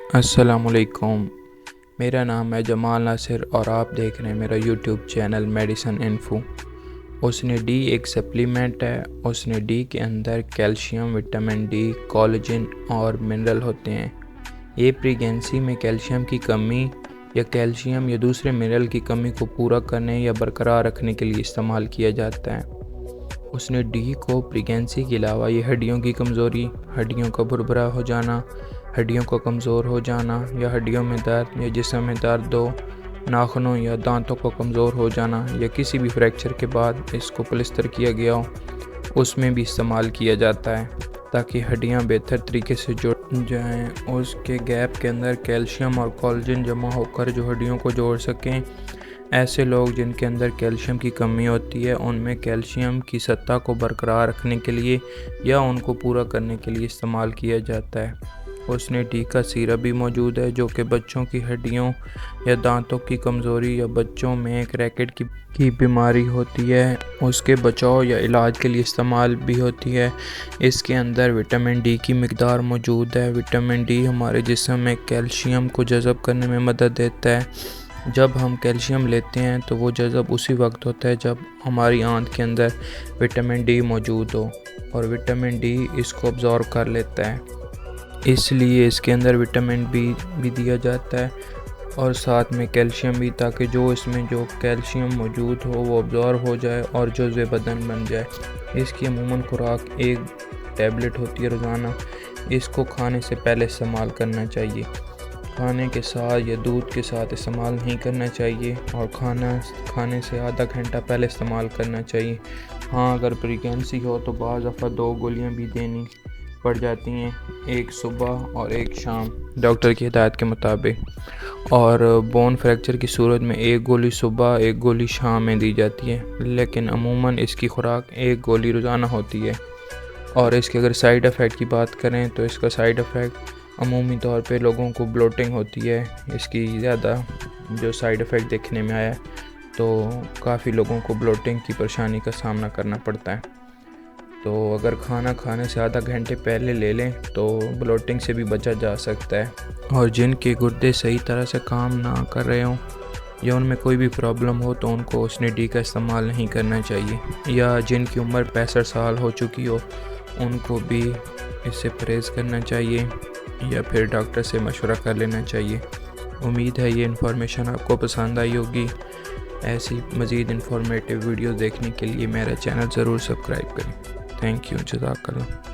السلام علیکم، میرا نام ہے جمال ناصر اور آپ دیکھ رہے ہیں میرا یوٹیوب چینل میڈیسن انفو۔ حسن ڈی ایک سپلیمنٹ ہے۔ حسن ڈی کے اندر کیلشیم، وٹامن ڈی، کولاجن اور منرل ہوتے ہیں۔ یہ پریگنینسی میں کیلشیم کی کمی یا کیلشیم یا دوسرے منرل کی کمی کو پورا کرنے یا برقرار رکھنے کے لیے استعمال کیا جاتا ہے۔ حسن ڈی کو پریگنینسی کے علاوہ یہ ہڈیوں کی کمزوری، ہڈیوں کا بھربھرا ہو جانا، ہڈیوں کو کمزور ہو جانا یا ہڈیوں میں درد یا جسم میں درد ہو، ناخنوں یا دانتوں کو کمزور ہو جانا یا کسی بھی فریکچر کے بعد اس کو پلسٹر کیا گیا ہو، اس میں بھی استعمال کیا جاتا ہے تاکہ ہڈیاں بہتر طریقے سے جڑ جائیں۔ اس کے گیپ کے اندر کیلشیم اور کولاجن جمع ہو کر جو ہڈیوں کو جوڑ سکیں۔ ایسے لوگ جن کے اندر کیلشیم کی کمی ہوتی ہے ان میں کیلشیم کی سطح کو برقرار رکھنے کے لیے یا ان کو پورا کرنے کے لیے استعمال کیا جاتا ہے۔ حسن ڈی کا سیرپ بھی موجود ہے جو کہ بچوں کی ہڈیوں یا دانتوں کی کمزوری یا بچوں میں کریکٹ کی بیماری ہوتی ہے اس کے بچاؤ یا علاج کے لیے استعمال بھی ہوتی ہے۔ اس کے اندر وٹامن ڈی کی مقدار موجود ہے۔ وٹامن ڈی ہمارے جسم میں کیلشیم کو جذب کرنے میں مدد دیتا ہے۔ جب ہم کیلشیم لیتے ہیں تو وہ جذب اسی وقت ہوتا ہے جب ہماری آنت کے اندر وٹامن ڈی موجود ہو اور وٹامن ڈی اس کو ابزارب کر لیتا ہے، اس لیے اس کے اندر وٹامن بی بھی دیا جاتا ہے اور ساتھ میں کیلشیم بھی، تاکہ جو اس میں جو کیلشیم موجود ہو وہ ابزارب ہو جائے اور جزو بدن بن جائے۔ اس کی عموماً خوراک ایک ٹیبلٹ ہوتی ہے روزانہ۔ اس کو کھانے سے پہلے استعمال کرنا چاہیے، کھانے کے ساتھ یا دودھ کے ساتھ استعمال نہیں کرنا چاہیے اور کھانے سے آدھا گھنٹہ پہلے استعمال کرنا چاہیے۔ ہاں، اگر پریگنینسی ہو تو بعض دفعہ 2 گولیاں بھی دینی پڑ جاتی ہیں، ایک صبح اور ایک شام ڈاکٹر کی ہدایت کے مطابق، اور بون فریکچر کی صورت میں 1 گولی صبح 1 گولی شام میں دی جاتی ہے، لیکن عموماً اس کی خوراک 1 گولی روزانہ ہوتی ہے۔ اور اس کے اگر سائیڈ ایفیکٹ کی بات کریں تو اس کا سائیڈ ایفیکٹ عمومی طور پہ لوگوں کو بلوٹنگ ہوتی ہے۔ اس کی زیادہ جو سائیڈ ایفیکٹ دیکھنے میں آیا تو کافی لوگوں کو بلوٹنگ کی پریشانی کا سامنا کرنا پڑتا ہے۔ تو اگر کھانا کھانے سے آدھا گھنٹے پہلے لے لیں تو بلوٹنگ سے بھی بچا جا سکتا ہے۔ اور جن کے گردے صحیح طرح سے کام نہ کر رہے ہوں یا ان میں کوئی بھی پرابلم ہو تو ان کو حسن ڈی کا استعمال نہیں کرنا چاہیے، یا جن کی عمر 65 سال ہو چکی ہو ان کو بھی اس سے پرہیز کرنا چاہیے یا پھر ڈاکٹر سے مشورہ کر لینا چاہیے۔ امید ہے یہ انفارمیشن آپ کو پسند آئی ہوگی۔ ایسی مزید انفارمیٹیو ویڈیوز دیکھنے کے لیے میرا چینل ضرور سبسکرائب کریں۔ تھینک یو، جزاک اللہ۔